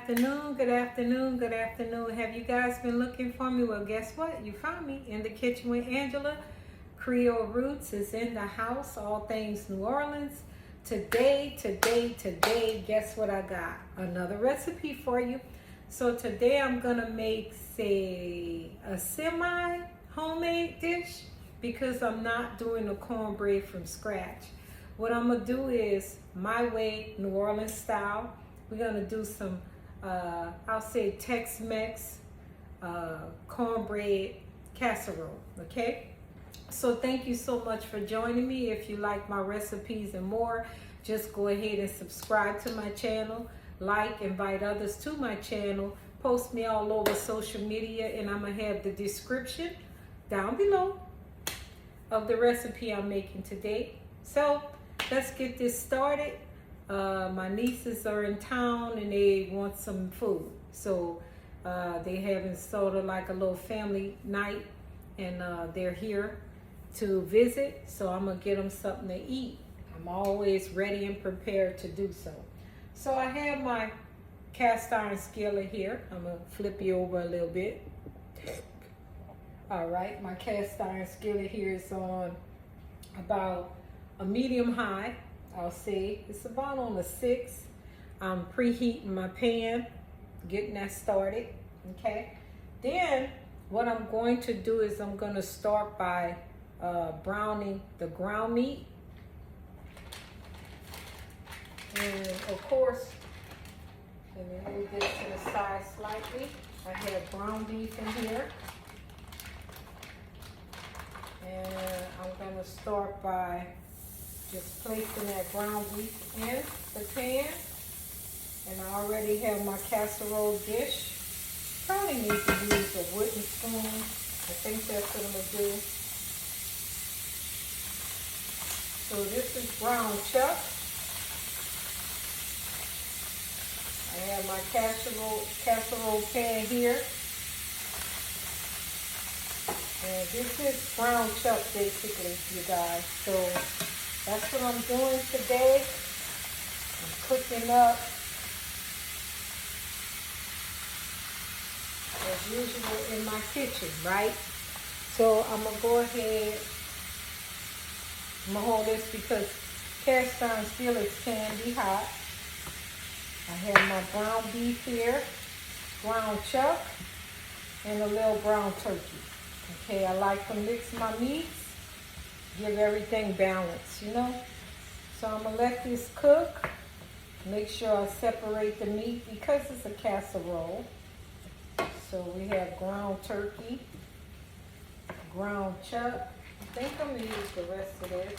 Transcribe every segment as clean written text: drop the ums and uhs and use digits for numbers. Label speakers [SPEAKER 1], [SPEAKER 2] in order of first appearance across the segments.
[SPEAKER 1] afternoon, good afternoon, good afternoon. Have you guys been looking for me? Well, guess what? You found me in the kitchen with Angela. Creole Roots is in the house, all things New Orleans. Today, guess what I got? Another recipe for you. So today I'm gonna make, say, a semi-homemade dish because I'm not doing the cornbread from scratch. What I'm gonna do is my way, New Orleans style. We're gonna do some, I'll say Tex-Mex cornbread casserole, okay? So thank you so much for joining me. If you like my recipes and more, just go ahead and subscribe to my channel, like, invite others to my channel, post me all over social media, and I'm gonna have the description down below of the recipe I'm making today. So let's get this started. My nieces are in town and they want some food. So they having sort of like a little family night, and they're here to visit. So I'm gonna get them something to eat. I'm always ready and prepared to do so. So I have my cast iron skillet here. I'm gonna flip you over a little bit. All right, my cast iron skillet here is on about a medium high. I'll say it's about on a 6. I'm preheating my pan, getting that started, okay? Then what I'm going to do is I'm going to start by browning the ground meat. And of course, let me move this to the side slightly. I have ground beef in here. And I'm going to start by just placing that ground beef in the pan. And I already have my casserole dish. Probably need to use a wooden spoon. I think that's what I'm gonna do. So this is ground chuck. I have my casserole pan here. And this is ground chuck basically, you guys. So that's what I'm doing today. I'm cooking up as usual in my kitchen, right? So I'm gonna go ahead, I'm gonna hold this because cast iron skillets can be hot. I have my ground beef here, ground chuck, and a little ground turkey. Okay, I like to mix my meats. Give everything balance, you know? So I'm gonna let this cook. Make sure I separate the meat because it's a casserole. So we have ground turkey, ground chuck. I think I'm gonna use the rest of this.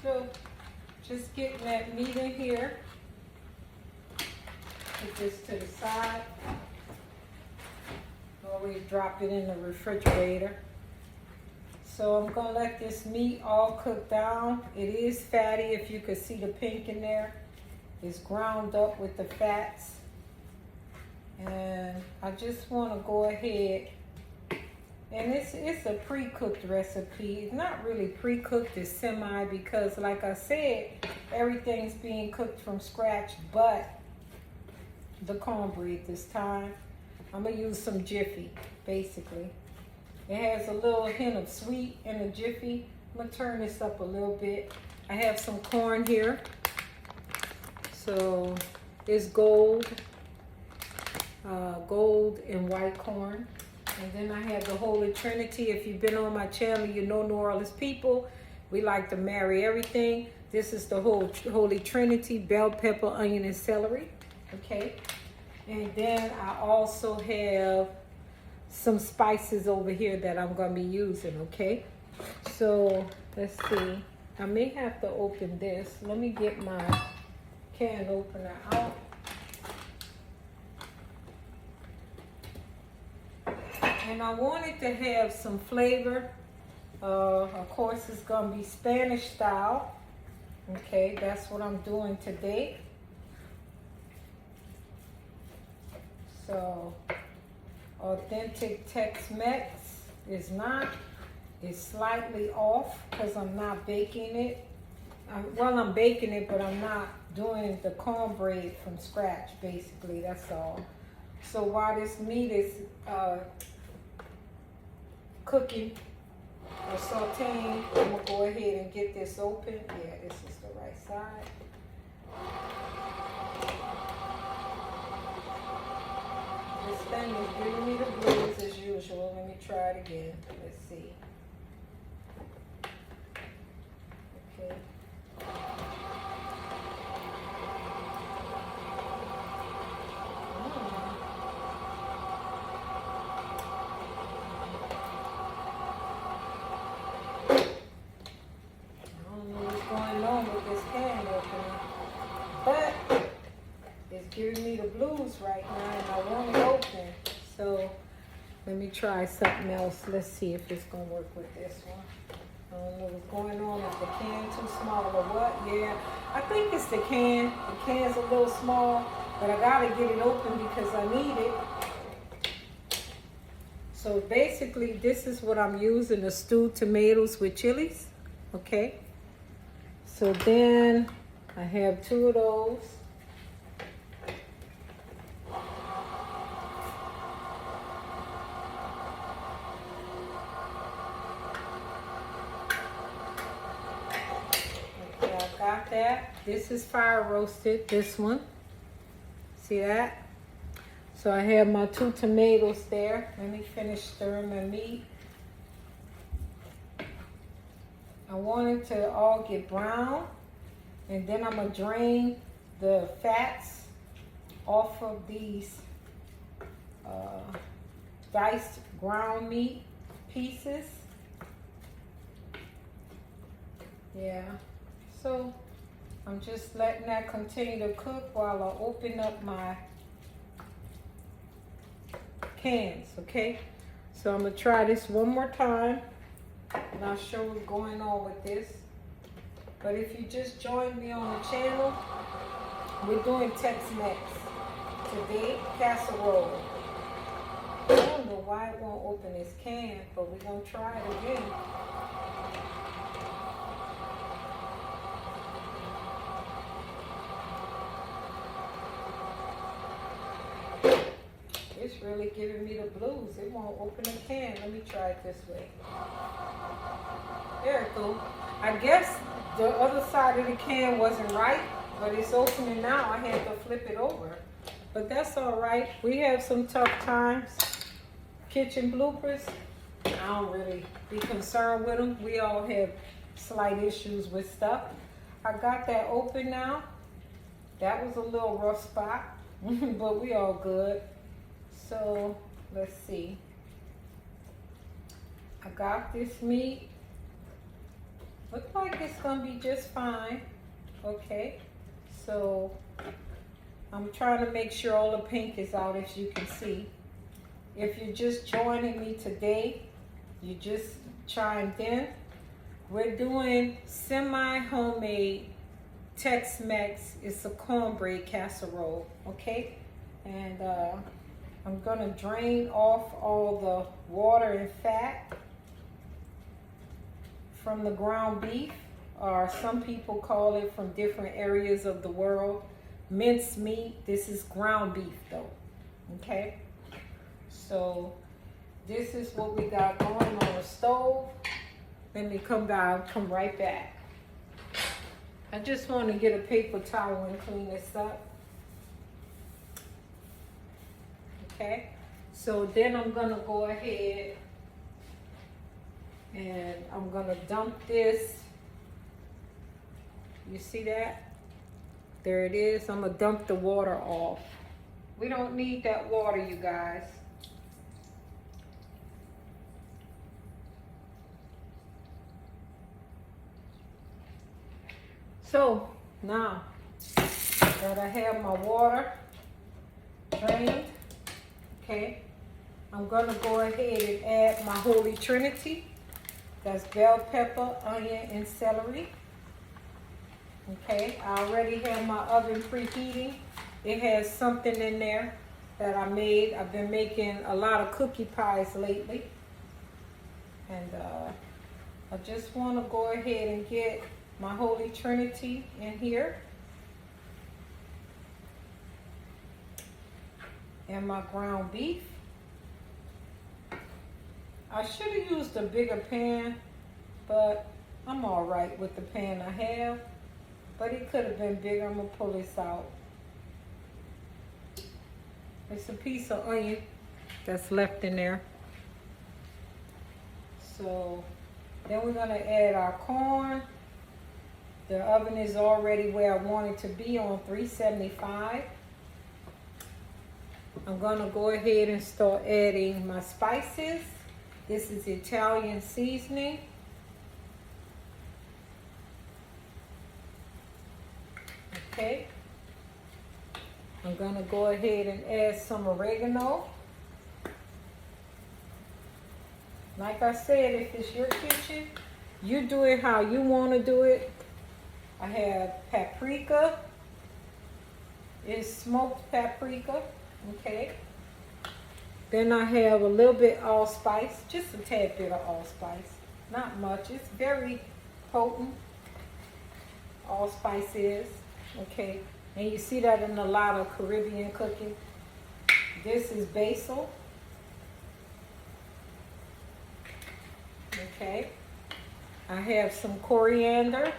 [SPEAKER 1] So just getting that meat in here. Put this to the side. Always drop it in the refrigerator. So I'm gonna let this meat all cook down. It is fatty, if you could see the pink in there. It's ground up with the fats. And I just wanna go ahead, and it's a pre-cooked recipe. It's not really pre-cooked, it's semi, because like I said, everything's being cooked from scratch, but the cornbread this time. I'm gonna use some Jiffy, basically. It has a little hint of sweet in the Jiffy. I'm gonna turn this up a little bit. I have some corn here. So it's gold and white corn. And then I have the Holy Trinity. If you've been on my channel, you know New Orleans people, we like to marry everything. This is the Holy Trinity, bell pepper, onion, and celery. Okay, and then I also have some spices over here that I'm gonna be using, okay? So let's see, I may have to open this. Let me get my can opener out. And I wanted to have some flavor. Of course, it's gonna be Spanish style. Okay, that's what I'm doing today. So, authentic Tex-Mex is not. is slightly off because I'm not baking it. I'm baking it, but I'm not doing the cornbread from scratch, basically, that's all. So while this meat is cooking or sauteing, I'm gonna go ahead and get this open. Yeah, this is the right side. This thing is giving me the blues as usual. Let me try it again. Let's see. Okay. But it's giving me the blues right now and I want it open. So let me try something else. Let's see if it's gonna work with this one. I don't know what's going on. Is the can too small or what? Yeah, I think it's the can. The can's a little small, but I gotta get it open because I need it. So basically this is what I'm using, the stewed tomatoes with chilies. Okay. So then I have 2 of those. Okay, I got that. This is fire roasted, this one. See that? So I have my 2 tomatoes there. Let me finish stirring my meat. I want it to all get brown. And then I'm gonna drain the fats off of these diced ground meat pieces. Yeah, so I'm just letting that continue to cook while I open up my cans, okay? So I'm gonna try this one more time and I'll show what's going on with this. But if you just joined me on the channel, we're doing TexMex today, casserole. I don't know why it won't open this can, but we're gonna try it again. It's really giving me the blues. It won't open the can. Let me try it this way. There it goes. I guess the other side of the can wasn't right, but it's opening now. I had to flip it over. But that's all right. We have some tough times. Kitchen bloopers, I don't really be concerned with them. We all have slight issues with stuff. I got that open now. That was a little rough spot, but we all good. So let's see. I got this meat. Looks like it's gonna be just fine. Okay, so I'm trying to make sure all the pink is out, as you can see. If you're just joining me today, you just chimed in. We're doing semi-homemade Tex-Mex. It's a cornbread casserole, okay? And I'm gonna drain off all the water and fat from the ground beef, or some people call it from different areas of the world, minced meat. This is ground beef though, okay? So this is what we got going on the stove. Let me come down, come right back. I just want to get a paper towel and clean this up. Okay, so then I'm gonna go ahead and I'm gonna dump this. You see that? There it is. I'm gonna dump the water off. We don't need that water, you guys. So now that I have my water drained, okay, I'm gonna go ahead and add my Holy Trinity. That's bell pepper, onion, and celery. Okay, I already have my oven preheating. It has something in there that I made. I've been making a lot of cookie pies lately. And I just want to go ahead and get my Holy Trinity in here. And my ground beef. I should have used a bigger pan, but I'm all right with the pan I have. But it could have been bigger. I'm gonna pull this out. It's a piece of onion that's left in there. So then we're gonna add our corn. The oven is already where I want it to be, on 375. I'm gonna go ahead and start adding my spices. This is Italian seasoning. Okay. I'm gonna go ahead and add some oregano. Like I said, if it's your kitchen, you do it how you want to do it. I have paprika. It's smoked paprika. Okay. Then I have a little bit allspice, just a tad bit of allspice. Not much. It's very potent. Allspice is. Okay. And you see that in a lot of Caribbean cooking. This is basil. Okay. I have some coriander.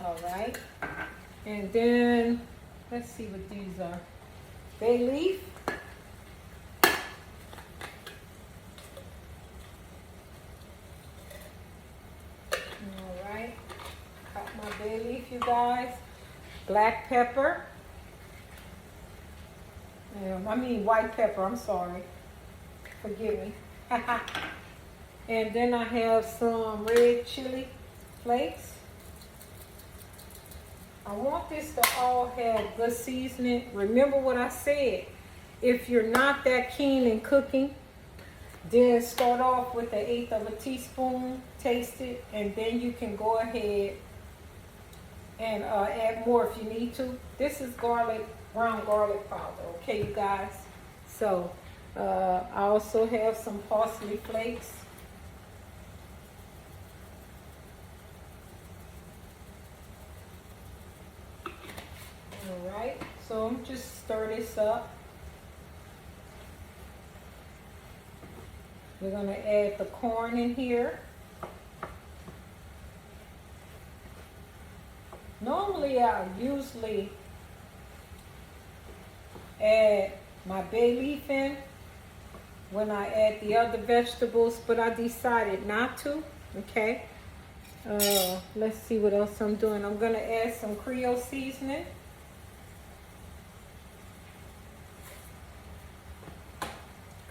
[SPEAKER 1] All right. And then, let's see what these are. Bay leaf. All right. Got my bay leaf, you guys. Black pepper. I mean white pepper, I'm sorry. Forgive me. And then I have some red chili flakes. I want this to all have good seasoning. Remember what I said. If you're not that keen in cooking, then start off with 1/8 of a teaspoon, taste it, and then you can go ahead and add more if you need to. This is garlic, ground garlic powder, okay, you guys? So I also have some parsley flakes. All right, so I'm just stir this up. We're gonna add the corn in here. Normally I usually add my bay leaf in when I add the other vegetables, but I decided not to, okay? Let's see what else I'm doing. I'm gonna add some Creole seasoning.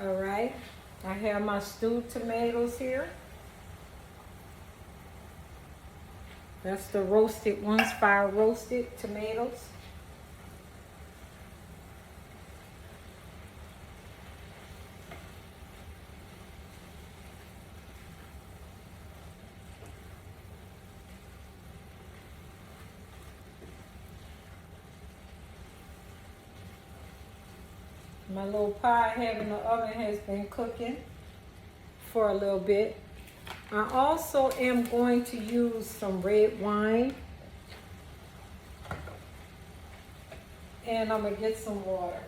[SPEAKER 1] All right, I have my stewed tomatoes here. That's the roasted ones, fire roasted tomatoes. My little pie I have in the oven has been cooking for a little bit. I also am going to use some red wine. And I'm going to get some water.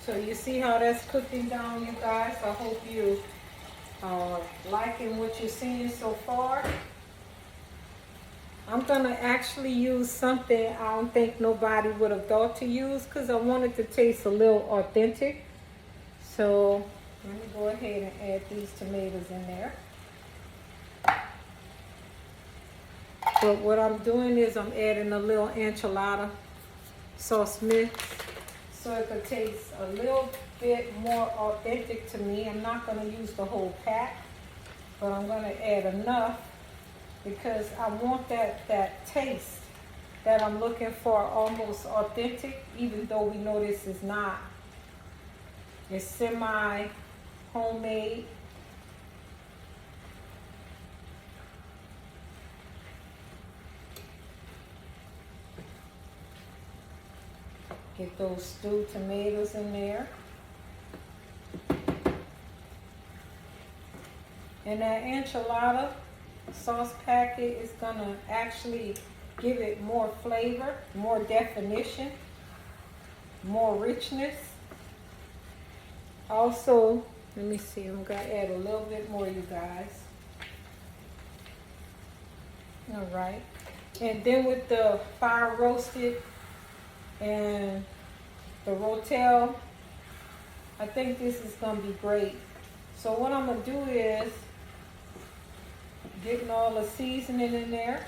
[SPEAKER 1] So you see how that's cooking down, you guys? I hope you liking what you're seeing so far. I'm gonna actually use something I don't think nobody would have thought to use, because I want it to taste a little authentic. So let me go ahead and add these tomatoes in there. But what I'm doing is I'm adding a little enchilada sauce mix, so it could taste a little bit more authentic to me. I'm not going to use the whole pack, but I'm going to add enough because I want that taste that I'm looking for, almost authentic, even though we know this is not. It's semi homemade. Get those stewed tomatoes in there. And that enchilada sauce packet is gonna actually give it more flavor, more definition, more richness. Also, let me see, I'm gonna add a little bit more, you guys. All right. And then with the fire roasted and the rotel, I think this is gonna be great. So what I'm gonna do is getting all the seasoning in there.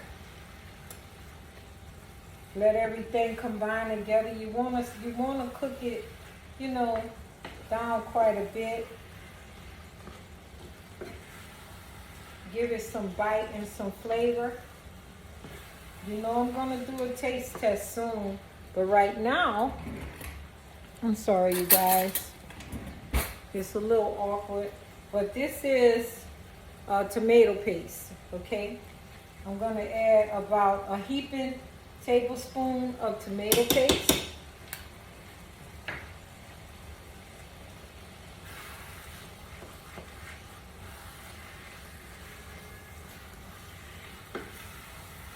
[SPEAKER 1] Let everything combine together. You wanna cook it, you know, down quite a bit. Give it some bite and some flavor. You know I'm gonna do a taste test soon, but right now, I'm sorry you guys, it's a little awkward, but this is tomato paste, okay? I'm gonna add about a heaping tablespoon of tomato paste.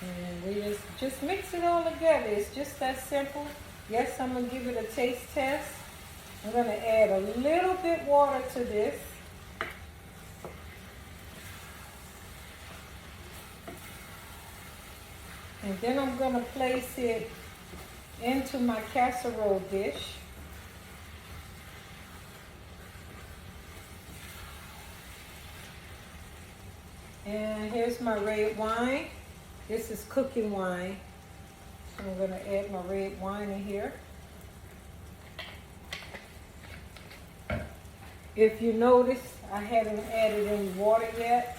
[SPEAKER 1] And we just mix it all together. It's just that simple. Yes, I'm gonna give it a taste test. I'm gonna add a little bit water to this. And then I'm gonna place it into my casserole dish. And here's my red wine. This is cooking wine. So I'm gonna add my red wine in here. If you notice, I haven't added any water yet.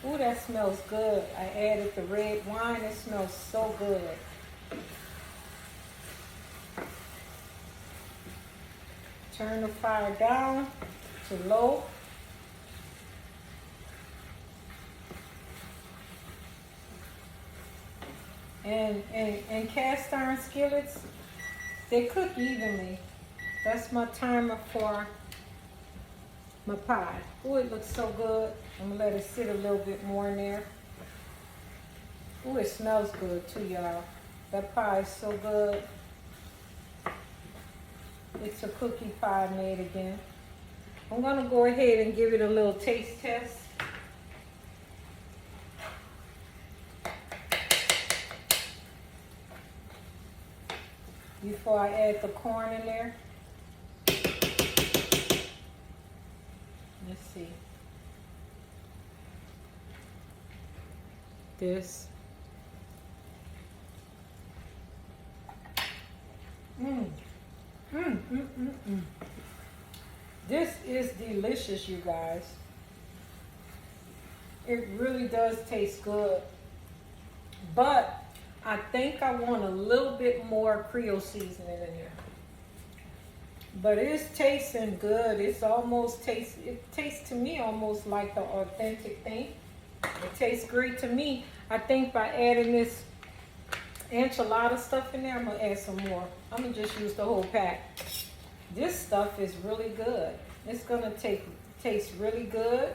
[SPEAKER 1] Ooh, that smells good. I added the red wine. It smells so good. Turn the fire down to low. And cast iron skillets, they cook evenly. That's my timer for my pie. Oh, it looks so good. I'm gonna let it sit a little bit more in there. Oh, it smells good too, y'all. That pie is so good. It's a cookie pie made again. I'm gonna go ahead and give it a little taste test. Before I add the corn in there. Let's see. This. This is delicious, you guys. It really does taste good. But I think I want a little bit more Creole seasoning in there. But it's tasting good. It tastes to me almost like the authentic thing. It tastes great to me. I think by adding this enchilada stuff in there, I'm gonna add some more. I'm gonna just use the whole pack. This stuff is really good. It's gonna taste really good.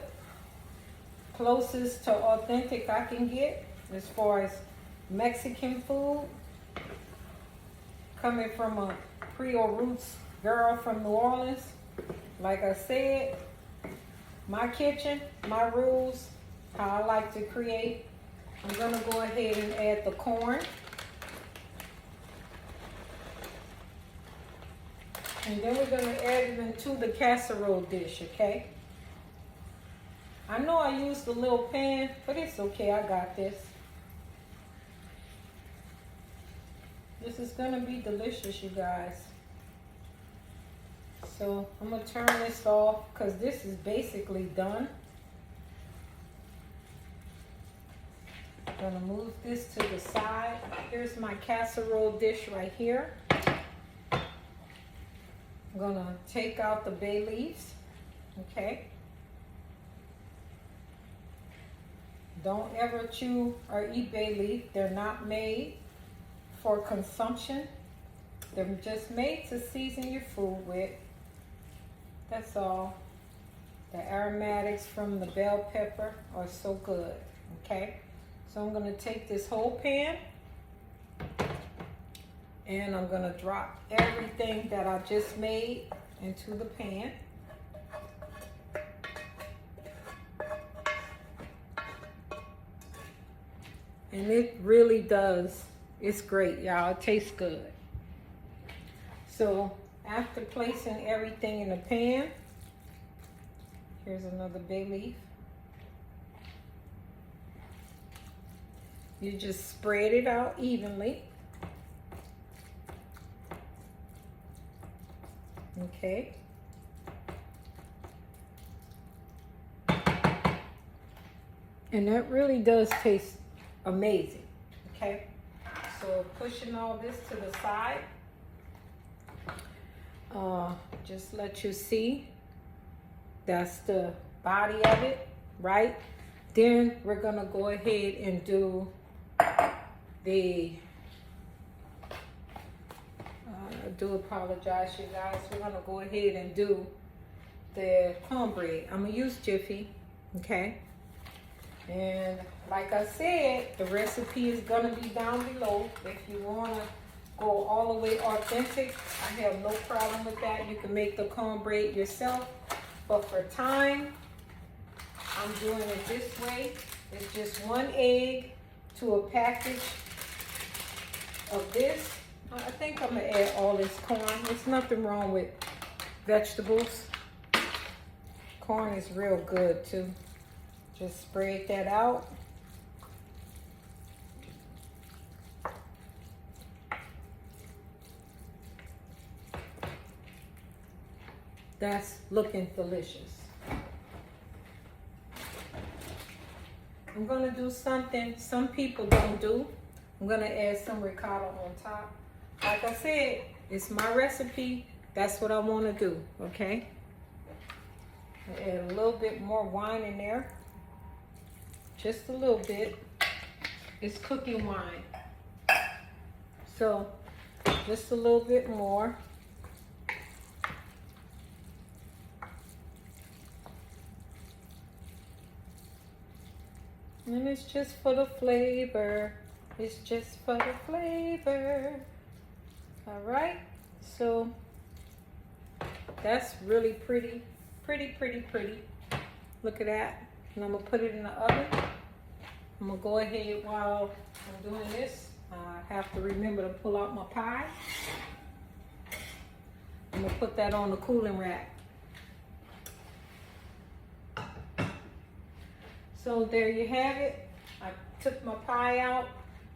[SPEAKER 1] Closest to authentic I can get as far as Mexican food. Coming from a Creole roots girl from New Orleans. Like I said, my kitchen, my rules, how I like to create. I'm gonna go ahead and add the corn. And then we're gonna add it into the casserole dish, okay? I know I used a little pan, but it's okay, I got this. This is gonna be delicious, you guys. So I'm gonna turn this off because this is basically done. I'm gonna move this to the side. Here's my casserole dish right here. I'm gonna take out the bay leaves, okay? Don't ever chew or eat bay leaf. They're not made for consumption. They're just made to season your food with. That's all. The aromatics from the bell pepper are so good, okay? So I'm gonna take this whole pan and I'm gonna drop everything that I just made into the pan. And it really does, it's great, y'all. It tastes good. So after placing everything in the pan, here's another bay leaf. You just spread it out evenly. Okay. And that really does taste amazing. Okay. So pushing all this to the side. Just let you see. That's the body of it, right? Then we're gonna go ahead and do the, I do apologize, you guys. We're gonna go ahead and do the cornbread. I'm gonna use Jiffy, okay? And like I said, the recipe is gonna be down below. If you wanna go all the way authentic, I have no problem with that. You can make the cornbread yourself, but for time, I'm doing it this way. It's just 1 egg to a package of this. I think I'm gonna add all this corn. There's nothing wrong with vegetables. Corn is real good too. Just spread that out. That's looking delicious. I'm gonna do something some people don't do. I'm gonna add some ricotta on top. Like I said, it's my recipe. That's what I wanna do, okay? I'll add a little bit more wine in there. Just a little bit. It's cooking wine. So, just a little bit more. And it's just for the flavor. It's just for the flavor. All right. So that's really pretty. Look at that. And I'm gonna put it in the oven. I'm gonna go ahead while I'm doing this. I have to remember to pull out my pie. I'm gonna put that on the cooling rack. So there you have it. I took my pie out.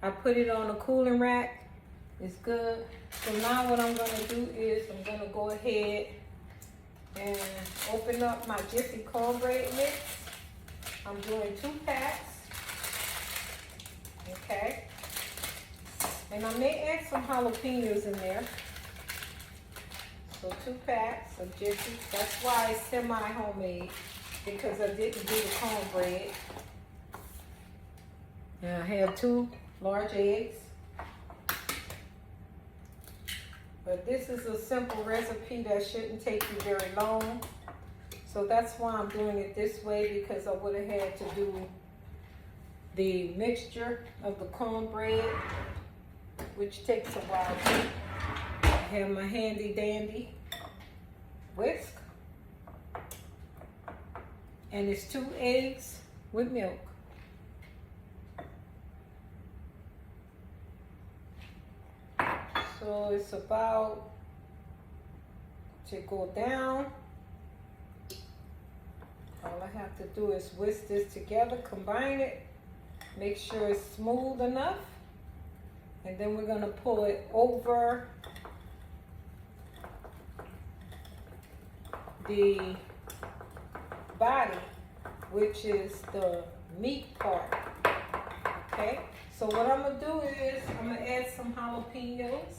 [SPEAKER 1] I put it on the cooling rack. It's good. So now what I'm gonna do is I'm gonna go ahead and open up my Jiffy cornbread mix. I'm doing 2 packs. Okay. And I may add some jalapenos in there. So 2 packs of Jiffy. That's why it's semi-homemade, because I didn't do the cornbread. And I have 2 large eggs. But this is a simple recipe that shouldn't take you very long. So that's why I'm doing it this way, because I would have had to do the mixture of the cornbread, which takes a while. I have my handy dandy whisk. And it's 2 eggs with milk. So it's about to go down. All I have to do is whisk this together, combine it, make sure it's smooth enough. And then we're gonna pull it over the body, which is the meat part. Okay, so what I'm gonna do is I'm gonna add some jalapenos,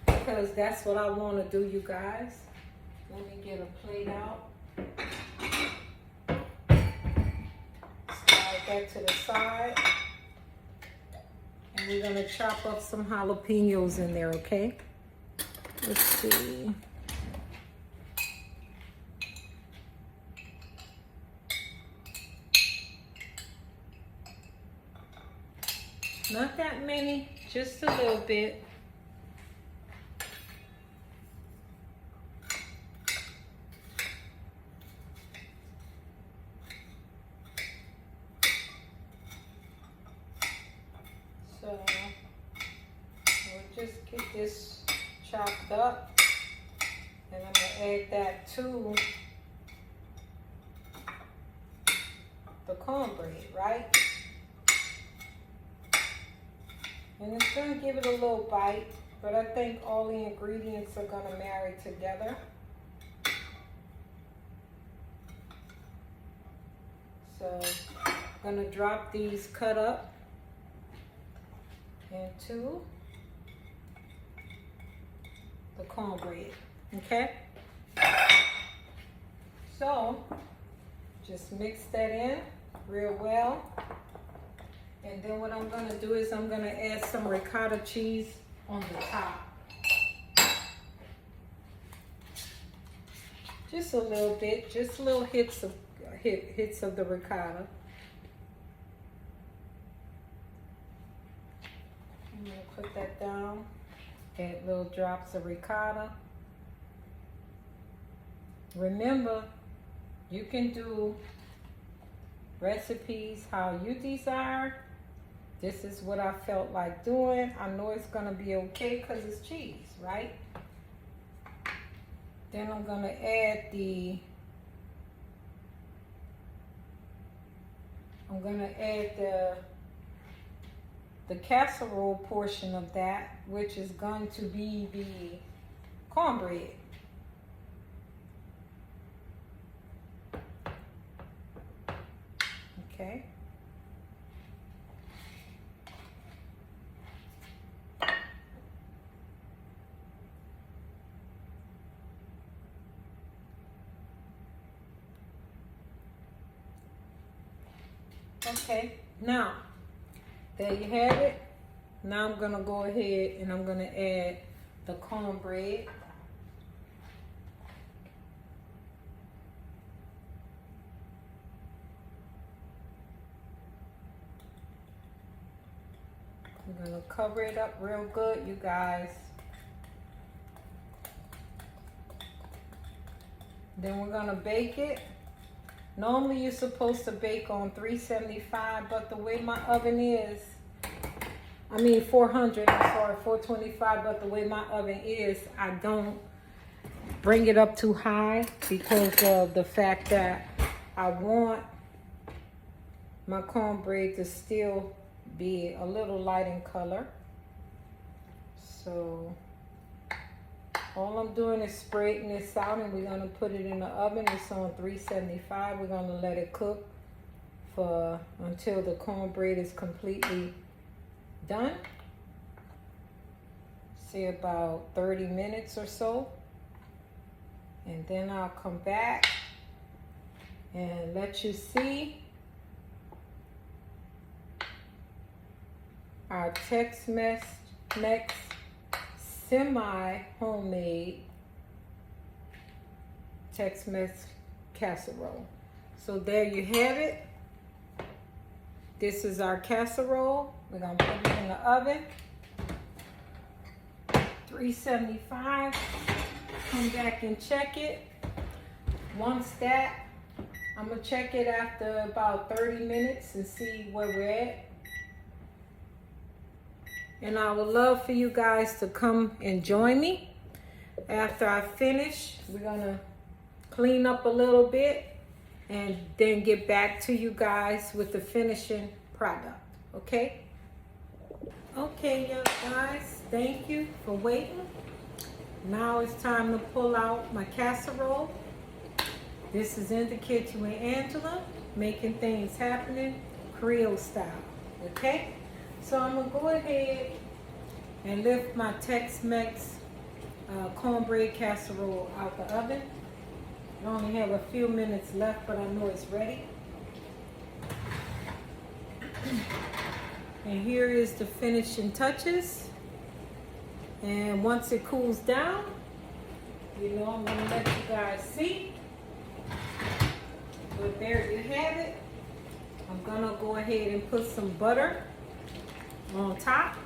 [SPEAKER 1] because that's what I want to do, you guys. Let me get a plate out. that to the side. And we're gonna chop up some jalapenos in there, okay? Let's see. Not that many, just a little bit. So we'll just get this chopped up, and I'm gonna add that to the cornbread, right? And it's gonna give it a little bite, but I think all the ingredients are gonna marry together. So I'm gonna drop these cut up into the cornbread, okay? So just mix that in real well. And then what I'm gonna do is I'm gonna add some ricotta cheese on the top. Just a little bit, just little hits of the ricotta. I'm gonna put that down. Add little drops of ricotta. Remember, you can do recipes how you desire. This is what I felt like doing. I know it's gonna be okay because it's cheese, right? Then I'm gonna add the casserole portion of that, which is going to be the cornbread. Okay. Okay, now there you have it. Now I'm gonna go ahead and I'm gonna add the cornbread. I'm gonna cover it up real good, you guys. Then we're gonna bake it. Normally you're supposed to bake on 375, but the way my oven is, 400, 425, but the way my oven is, I don't bring it up too high because of the fact that I want my cornbread to still be a little light in color. So all I'm doing is spreading this out, and we're gonna put it in the oven. It's on 375. We're gonna let it cook until the cornbread is completely done. Say about 30 minutes or so. And then I'll come back and let you see our TexMex semi-homemade TexMex casserole. So there you have it. This is our casserole. We're gonna put it in the oven. 375. Come back and check it. Once that, I'm gonna check it after about 30 minutes and see where we're at. And I would love for you guys to come and join me. After I finish, we're gonna clean up a little bit and then get back to you guys with the finishing product, okay? Okay, you guys, thank you for waiting. Now it's time to pull out my casserole. This is in the kitchen with Angela, making things happening, Creole style, okay? So I'm gonna go ahead and lift my Tex-Mex cornbread casserole out the oven. I only have a few minutes left, but I know it's ready. And here is the finishing touches. And once it cools down, you know, I'm gonna let you guys see. But there you have it. I'm gonna go ahead and put some butter on top.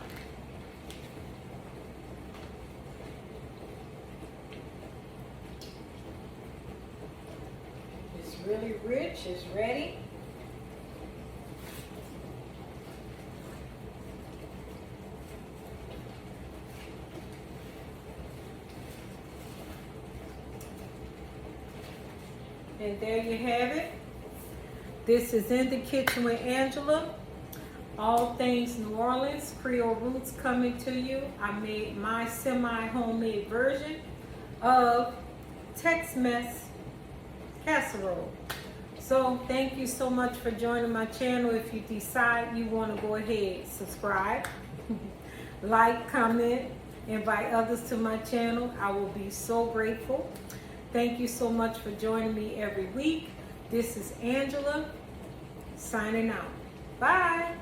[SPEAKER 1] It's really rich, it's ready. And there you have it. This is In the Kitchen with Angela. All things New Orleans, Creole roots coming to you. I made my semi-homemade version of TexMex Casserole. So thank you so much for joining my channel. If you decide you want to go ahead, subscribe, like, comment, invite others to my channel. I will be so grateful. Thank you so much for joining me every week. This is Angela signing out. Bye.